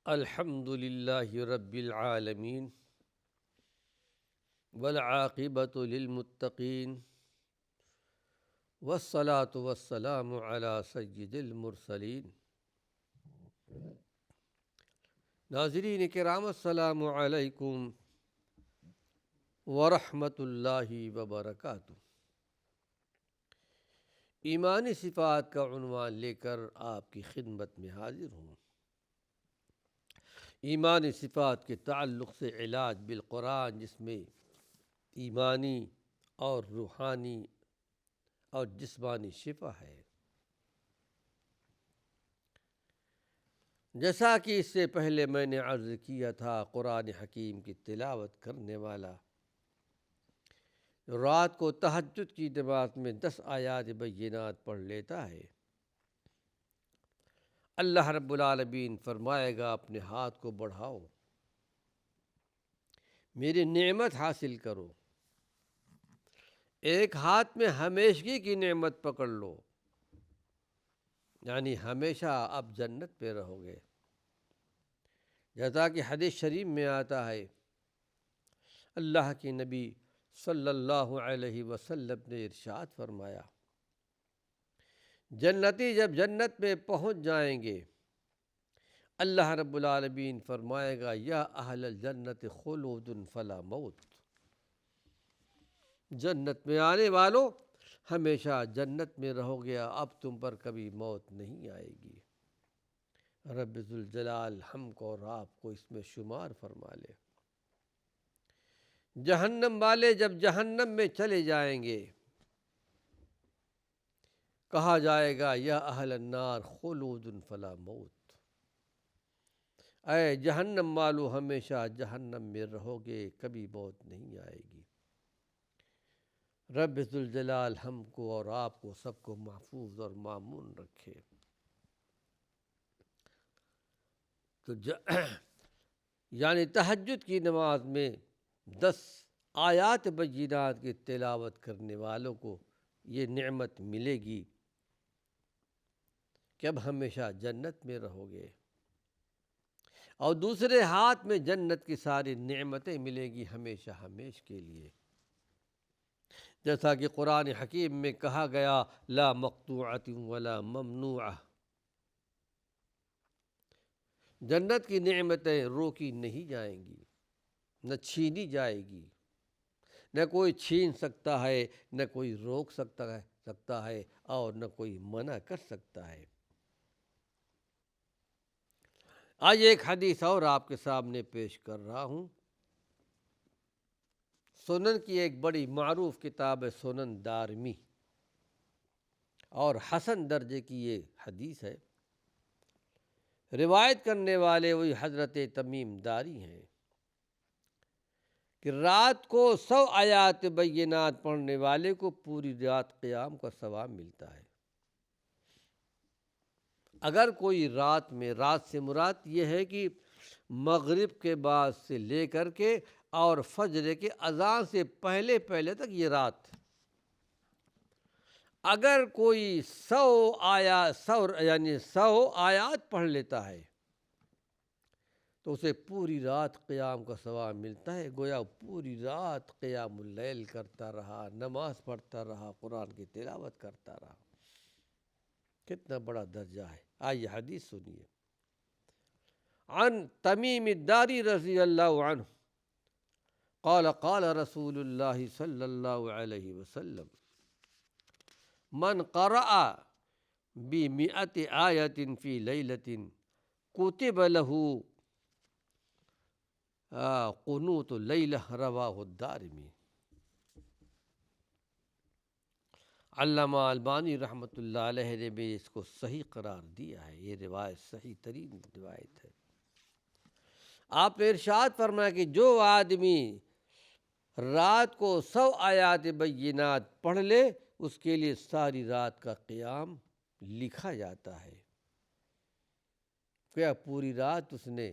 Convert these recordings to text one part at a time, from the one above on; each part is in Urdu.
الحمد للہ رب العالمین والعاقبۃ للمتقین والصلاة والسلام علی سید المرسلین۔ ناظرین کرام، السلام علیکم ورحمۃ اللہ وبرکاتہ۔ ایمانی صفات کا عنوان لے کر آپ کی خدمت میں حاضر ہوں۔ ایمانی صفات کے تعلق سے علاج بالقرآن، جس میں ایمانی اور روحانی اور جسمانی شفا ہے۔ جیسا کہ اس سے پہلے میں نے عرض کیا تھا، قرآن حکیم کی تلاوت کرنے والا رات کو تہجد کی نماز میں 10 آیات بینات پڑھ لیتا ہے، اللہ رب العالمین فرمائے گا اپنے ہاتھ کو بڑھاؤ، میری نعمت حاصل کرو۔ ایک ہاتھ میں ہمیشگی کی نعمت پکڑ لو، یعنی ہمیشہ اب جنت پہ رہو گے۔ جیسا کہ حدیث شریف میں آتا ہے، اللہ کے نبی صلی اللہ علیہ وسلم نے ارشاد فرمایا، جنتی جب جنت میں پہنچ جائیں گے، اللہ رب العالمین فرمائے گا، یا اہل الجنت خلود فلا موت، جنت میں آنے والوں ہمیشہ جنت میں رہو گے، اب تم پر کبھی موت نہیں آئے گی۔ رب ذوالجلال ہم کو اور آپ کو اس میں شمار فرما لے۔ جہنم والے جب جہنم میں چلے جائیں گے، کہا جائے گا، یا اہل النار خلود فلا موت، اے جہنم والو ہمیشہ جہنم میں رہو گے، کبھی موت نہیں آئے گی۔ رب ذوالجلال ہم کو اور آپ کو سب کو محفوظ اور مامون رکھے۔ تو یعنی تہجد کی نماز میں 10 آیات بینات کی تلاوت کرنے والوں کو یہ نعمت ملے گی کہ اب ہمیشہ جنت میں رہو گے، اور دوسرے ہاتھ میں جنت کی ساری نعمتیں ملے گی ہمیشہ ہمیش کے لیے، جیسا کہ قرآن حکیم میں کہا گیا، لا مقطوعۃ ولا ممنوعہ، جنت کی نعمتیں روکی نہیں جائیں گی، نہ چھینی جائے گی، نہ کوئی چھین سکتا ہے، نہ کوئی روک سکتا ہے اور نہ کوئی منع کر سکتا ہے۔ آج ایک حدیث اور آپ کے سامنے پیش کر رہا ہوں۔ سنن کی ایک بڑی معروف کتاب ہے سنن دارمی، اور حسن درجے کی یہ حدیث ہے۔ روایت کرنے والے وہی حضرت تمیم داری ہیں کہ رات کو 100 آیات بینات پڑھنے والے کو پوری رات قیام کا ثواب ملتا ہے۔ اگر کوئی رات سے مراد یہ ہے کہ مغرب کے بعد سے لے کر کے اور فجر کے اذان سے پہلے تک یہ رات، اگر کوئی 100 آیات پڑھ لیتا ہے تو اسے پوری رات قیام کا ثواب ملتا ہے، گویا پوری رات قیام اللیل کرتا رہا، نماز پڑھتا رہا، قرآن کی تلاوت کرتا رہا۔ کتنا بڑا درجہ ہے۔ آئیے حدیث سنیے۔ عن تمیم الداری رضی اللہ عنہ قال قال رسول اللہ صلی اللہ علیہ وسلم، من قرأ بمئة آیة فی لیلۃ کتب له قنوت لیلہ، رواہ الدارمی۔ علامہ البانی رحمۃ اللہ علیہ نے بھی اس کو صحیح قرار دیا ہے، یہ روایت صحیح ترین روایت ہے۔ آپ نے ارشاد فرمایا کہ جو آدمی رات کو 100 آیات بینات پڑھ لے، اس کے لیے ساری رات کا قیام لکھا جاتا ہے۔ کیا پوری رات اس نے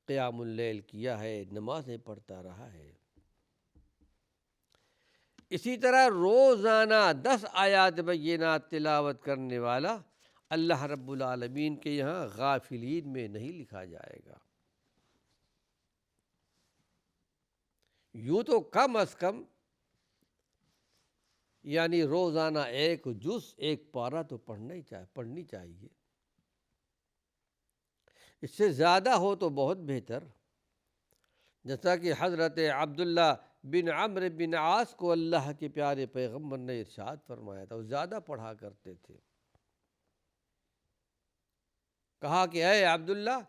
قیام اللیل کیا ہے، نمازیں پڑھتا رہا ہے۔ اسی طرح روزانہ 10 آیات بینات تلاوت کرنے والا اللہ رب العالمین کے یہاں غافلین میں نہیں لکھا جائے گا۔ یوں تو کم از کم یعنی روزانہ ایک جز ایک پارہ تو پڑھنی چاہیے۔ اس سے زیادہ ہو تو بہت بہتر، جیسا کہ حضرت عبداللہ بن عمرو بن عاص کو اللہ کے پیارے پیغمبر نے ارشاد فرمایا تھا، وہ زیادہ پڑھا کرتے تھے۔ کہا کہ اے عبداللہ،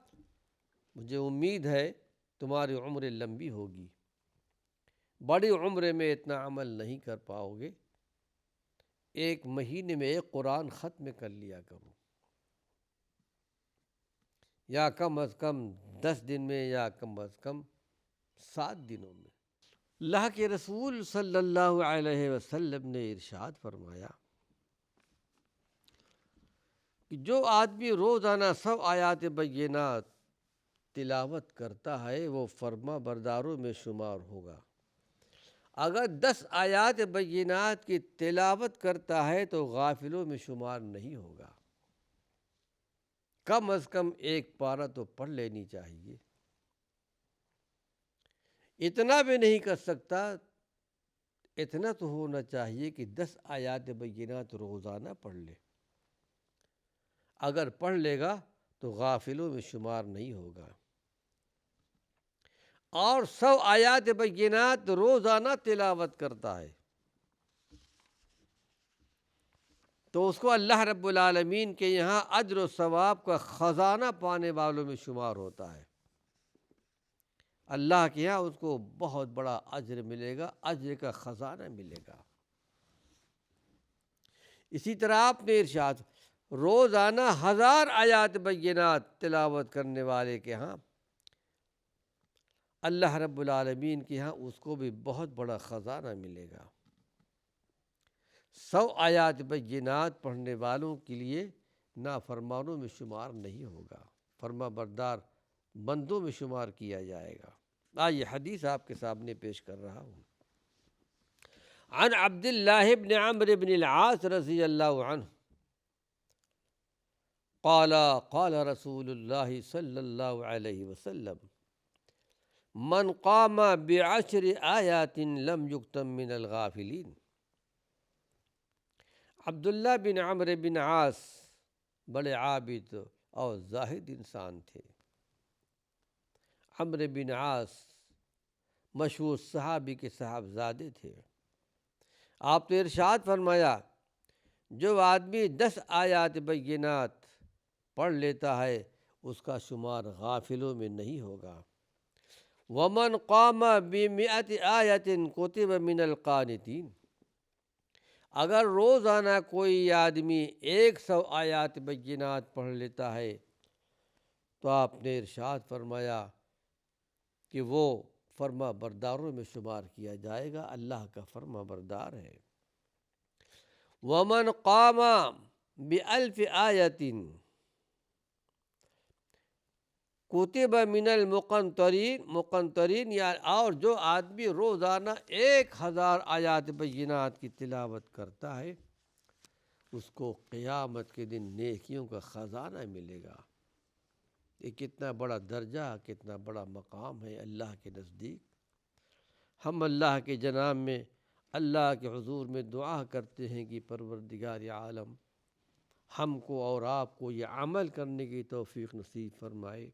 مجھے امید ہے تمہاری عمر لمبی ہوگی، بڑی عمر میں اتنا عمل نہیں کر پاؤ گے، ایک مہینے میں ایک قرآن ختم کر لیا کرو، یا کم از کم 10 دن میں، یا کم از کم 7 دنوں میں۔ اللہ کے رسول صلی اللہ علیہ وسلم نے ارشاد فرمایا کہ جو آدمی روزانہ 100 آیات بینات تلاوت کرتا ہے وہ فرما برداروں میں شمار ہوگا۔ اگر 10 آیات بینات کی تلاوت کرتا ہے تو غافلوں میں شمار نہیں ہوگا۔ کم از کم ایک پارہ تو پڑھ لینی چاہیے۔ اتنا بھی نہیں کر سکتا، اتنا تو ہونا چاہیے کہ 10 آیات بینات روزانہ پڑھ لے۔ اگر پڑھ لے گا تو غافلوں میں شمار نہیں ہوگا۔ اور 100 آیات بینات روزانہ تلاوت کرتا ہے تو اس کو اللہ رب العالمین کے یہاں اجر و ثواب کا خزانہ پانے والوں میں شمار ہوتا ہے۔ اللہ کے یہاں اس کو بہت بڑا اجر ملے گا، اجر کا خزانہ ملے گا۔ اسی طرح آپ نے ارشاد، روزانہ 1000 آیات بینات تلاوت کرنے والے کے ہاں اللہ رب العالمین کے ہاں اس کو بھی بہت بڑا خزانہ ملے گا۔ 100 آیات بینات پڑھنے والوں کے لیے نافرمانوں میں شمار نہیں ہوگا، فرما بردار بندوں میں شمار کیا جائے گا۔ آئیے حدیث آپ کے سامنے پیش کر رہا ہوں۔ عن عبداللہ بن عمرو بن العاص رضی اللہ عنہ قال قال رسول اللہ صلی اللہ علیہ وسلم من قام بعشر آیات لم یکتم من الغافلین۔ عبداللہ بن عمرو بن عاص بڑے عابد اور زاہد انسان تھے۔ عمرو بن عاص مشہور صحابی کے صاحبزادے تھے۔ آپ نے ارشاد فرمایا، جو آدمی 10 آیات بینات پڑھ لیتا ہے اس کا شمار غافلوں میں نہیں ہوگا۔ ومن قام ب100 آیۃ کتب من القانتین۔ اگر روزانہ کوئی آدمی 100 آیات بینات پڑھ لیتا ہے تو آپ نے ارشاد فرمایا کہ وہ فرما برداروں میں شمار کیا جائے گا، اللہ کا فرما بردار ہے۔ ومن قام ب1000 آیۃ کتب من المقنطرین، یا اور جو آدمی روزانہ 1000 آیات بینات کی تلاوت کرتا ہے اس کو قیامت کے دن نیکیوں کا خزانہ ملے گا۔ یہ کتنا بڑا درجہ، کتنا بڑا مقام ہے اللہ کے نزدیک۔ ہم اللہ کے جناب میں، اللہ کے حضور میں دعا کرتے ہیں کہ پروردگار عالم ہم کو اور آپ کو یہ عمل کرنے کی توفیق نصیب فرمائے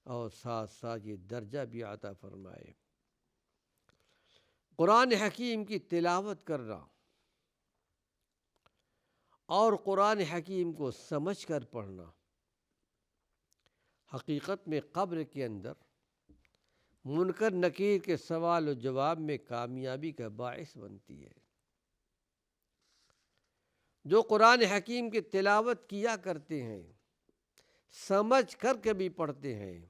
اور ساتھ ساتھ یہ درجہ بھی عطا فرمائے۔ قرآن حکیم کی تلاوت کرنا اور قرآن حکیم کو سمجھ کر پڑھنا حقیقت میں قبر کے اندر منکر نکیر کے سوال و جواب میں کامیابی کا باعث بنتی ہے۔ جو قرآن حکیم کی تلاوت کیا کرتے ہیں، سمجھ کر کے بھی پڑھتے ہیں،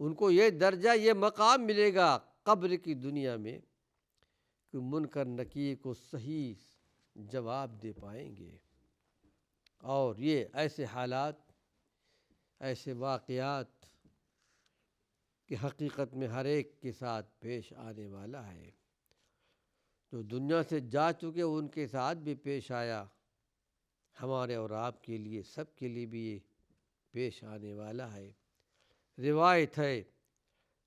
ان کو یہ درجہ، یہ مقام ملے گا قبر کی دنیا میں کہ منکر نکیر کو صحیح جواب دے پائیں گے۔ اور یہ ایسے حالات، ایسے واقعات کہ حقیقت میں ہر ایک کے ساتھ پیش آنے والا ہے۔ جو دنیا سے جا چکے ان کے ساتھ بھی پیش آیا، ہمارے اور آپ کے لیے سب کے لیے بھی یہ پیش آنے والا ہے۔ روایت ہے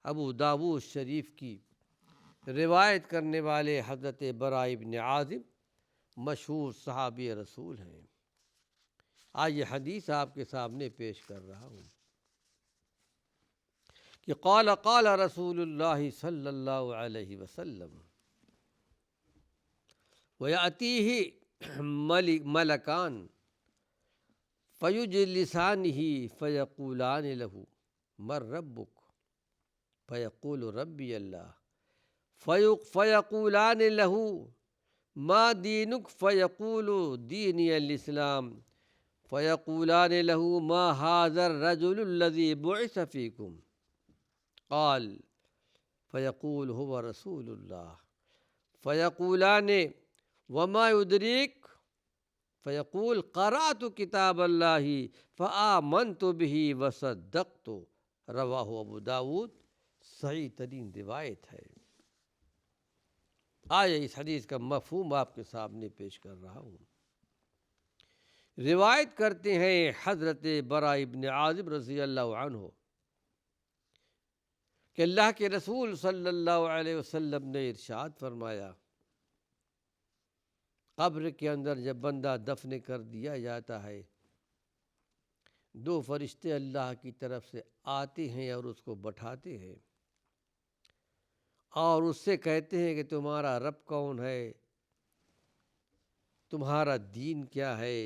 ابو داؤد شریف کی، روایت کرنے والے حضرت براء بن عازب مشہور صحابی رسول ہیں۔ آج یہ حدیث آپ کے سامنے پیش کر رہا ہوں کہ قال رسول اللہ صلی اللہ علیہ وسلم وَيَأْتِيهِ مَلَكَانِ فَيُجْلِسَانِهِ فَيَقُولَانِ لَهُ مَن رَّبُّكَ فَيَقُولُ رَبِّيَ اللَّهُ فَيَقُولَانِ لَهُ مَا دِينُكَ فَيَقُولُ دِينِيَ الْإِسْلَامُ فَيَقُولَانِ لَهُ مَا هَٰذَا الرَّجُلُ الَّذِي بُعِثَ فِيكُمْ قال فيقول هو رسول الله فيقولان وما يدريك فيقول قرأت كتاب الله فآمنت به وصدقت۔ رواہ ابو داؤد، صحیح ترین روایت ہے۔ آئے اس حدیث کا مفہوم آپ کے سامنے پیش کر رہا ہوں۔ روایت کرتے ہیں حضرت براء بن عازب رضی اللہ عنہ کہ اللہ کے رسول صلی اللہ علیہ وسلم نے ارشاد فرمایا، قبر کے اندر جب بندہ دفن کر دیا جاتا ہے، دو فرشتے اللہ کی طرف سے آتے ہیں اور اس کو بٹھاتے ہیں اور اس سے کہتے ہیں کہ تمہارا رب کون ہے، تمہارا دین کیا ہے،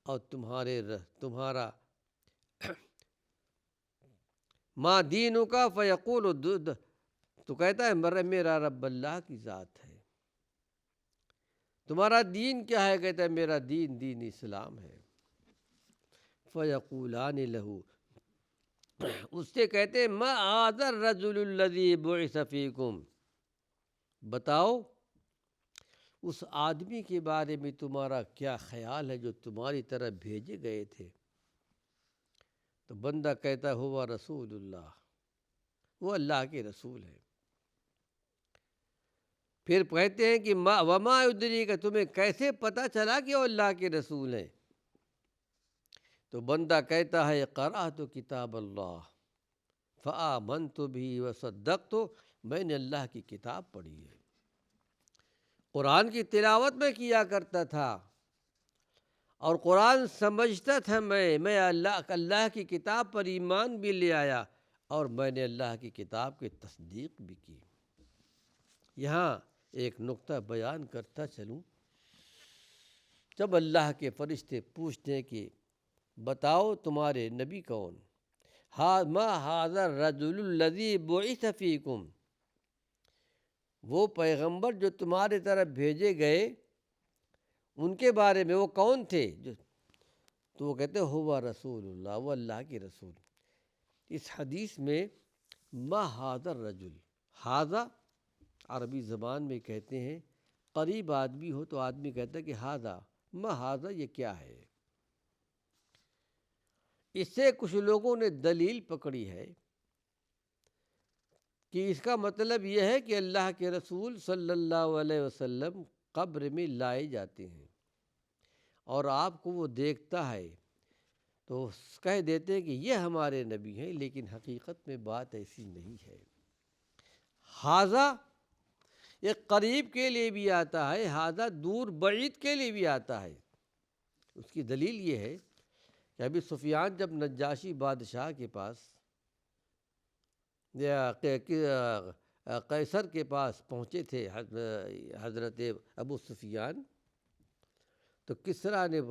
اور تمہارا ما دینوں کا فیقول تو کہتا ہے میرا رب اللہ کی ذات ہے۔ تمہارا دین کیا ہے، کہتا ہے میرا دین اسلام ہے۔ فیقولان لہو، اس سے کہتے ہیں ما هذا الرجل الذی بعث فیکم، بتاؤ اس آدمی کے بارے میں تمہارا کیا خیال ہے جو تمہاری طرف بھیجے گئے تھے؟ تو بندہ کہتا ہے ہوا رسول اللہ، وہ اللہ کے رسول ہے۔ پھر کہتے ہیں کہ وما یدریک، تمہیں کیسے پتہ چلا کہ وہ اللہ کے رسول ہیں؟ تو بندہ کہتا ہے قرأت کتاب اللہ فآمنت بھی وصدقت، میں نے اللہ کی کتاب پڑھی ہے، قرآن کی تلاوت میں کیا کرتا تھا اور قرآن سمجھتا تھا، میں اللہ کی کتاب پر ایمان بھی لے آیا اور میں نے اللہ کی کتاب کی تصدیق بھی کی۔ یہاں ایک نقطہ بیان کرتا چلوں، جب اللہ کے فرشتے پوچھتے ہیں کہ بتاؤ تمہارے نبی کون، ما هذا الرجل الذی بعث فیکم، وہ پیغمبر جو تمہارے طرف بھیجے گئے ان کے بارے میں وہ کون تھے؟ تو وہ کہتے ہیں ہوا رسول اللہ، وہ اللہ کے رسول۔ اس حدیث میں ما هذا الرجل، هذا عربی زبان میں کہتے ہیں قریب آدمی ہو تو آدمی کہتا ہے کہ هذا، ما هذا یہ کیا ہے۔ اس سے کچھ لوگوں نے دلیل پکڑی ہے کہ اس کا مطلب یہ ہے کہ اللہ کے رسول صلی اللہ علیہ وسلم قبر میں لائے جاتے ہیں اور آپ کو وہ دیکھتا ہے تو کہہ دیتے ہیں کہ یہ ہمارے نبی ہیں، لیکن حقیقت میں بات ایسی نہیں ہے۔ ہاذا ایک قریب کے لیے بھی آتا ہے، ہاذا دور بعید کے لیے بھی آتا ہے۔ اس کی دلیل یہ ہے کہ ابھی سفیان جب نجاشی بادشاہ کے پاس یا قیصر کے پاس پہنچے تھے حضرت ابو سفیان، تو کسریٰ نے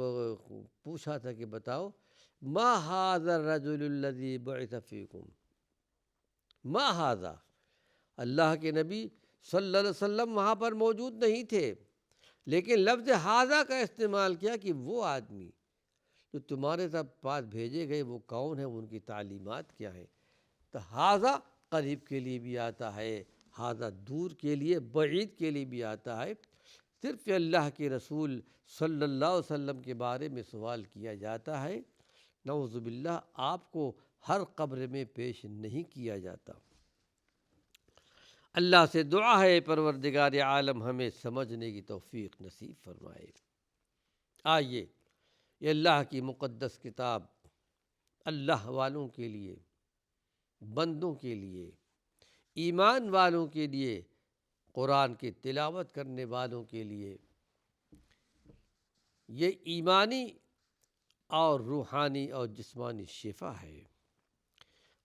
پوچھا تھا کہ بتاؤ ما هذا الرجل الذي بعث فيكم، ما هذا، اللہ کے نبی صلی اللہ علیہ وسلم وہاں پر موجود نہیں تھے، لیکن لفظ هذا کا استعمال کیا کہ وہ آدمی جو تمہارے پاس بھیجے گئے وہ کون ہیں، ان کی تعلیمات کیا ہیں۔ تو هذا قریب کے لیے بھی آتا ہے، هذا دور کے لیے بعید کے لیے بھی آتا ہے۔ صرف اللہ کے رسول صلی اللہ علیہ وسلم کے بارے میں سوال کیا جاتا ہے، نعوذ باللہ آپ کو ہر قبر میں پیش نہیں کیا جاتا۔ اللہ سے دعا ہے پروردگار عالم ہمیں سمجھنے کی توفیق نصیب فرمائے۔ آئیے یہ اللہ کی مقدس کتاب اللہ والوں کے لیے، بندوں کے لیے، ایمان والوں کے لیے، قرآن کی تلاوت کرنے والوں کے لیے یہ ایمانی اور روحانی اور جسمانی شفا ہے۔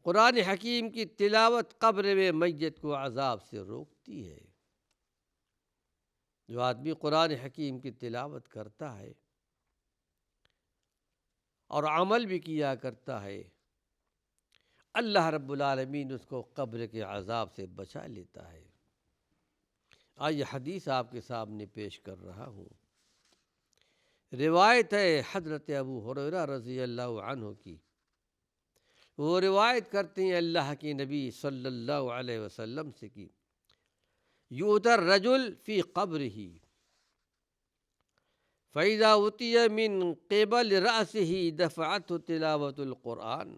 قرآن حکیم کی تلاوت قبر میں میت کو عذاب سے روکتی ہے۔ جو آدمی قرآن حکیم کی تلاوت کرتا ہے اور عمل بھی کیا کرتا ہے، اللہ رب العالمین اس کو قبر کے عذاب سے بچا لیتا ہے۔ آج حدیث آپ کے سامنے پیش کر رہا ہوں۔ روایت ہے حضرت ابو ہریرہ رضی اللہ عنہ کی۔ وہ روایت کرتے ہیں اللہ کے نبی صلی اللہ علیہ وسلم سے کی یؤتی الرجل فی قبرہ فإذا أُتِيَ من قبل رأسه دفعته تلاوة القرآن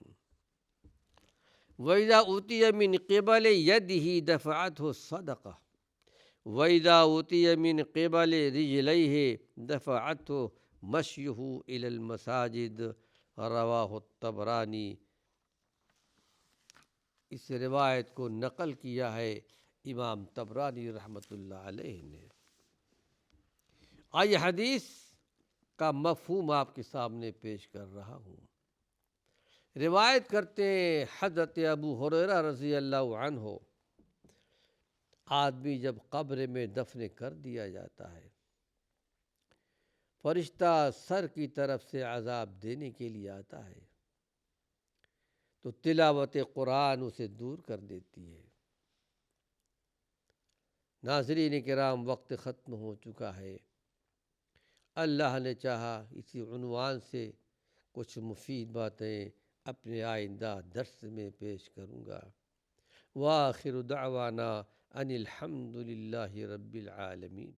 وإذا أُتِيَ من قبل يده دفعته الصدقة وإذا أُتِيَ من قبل رجليه دفعته مشيه إلى المساجد رواہ الطبرانی۔ اس روایت کو نقل کیا ہے امام طبرانی رحمۃ اللہ علیہ نے۔ آئی حدیث کا مفہوم آپ کے سامنے پیش کر رہا ہوں۔ روایت کرتے ہیں حضرت ابو ہریرہ رضی اللہ عنہ، آدمی جب قبر میں دفن کر دیا جاتا ہے، فرشتہ سر کی طرف سے عذاب دینے کے لیے آتا ہے تو تلاوت قرآن اسے دور کر دیتی ہے۔ ناظرین کرام، وقت ختم ہو چکا ہے۔ اللہ نے چاہا اسی عنوان سے کچھ مفید باتیں اپنے آئندہ درس میں پیش کروں گا۔ وآخر دعوانا ان الحمد للہ رب العالمین۔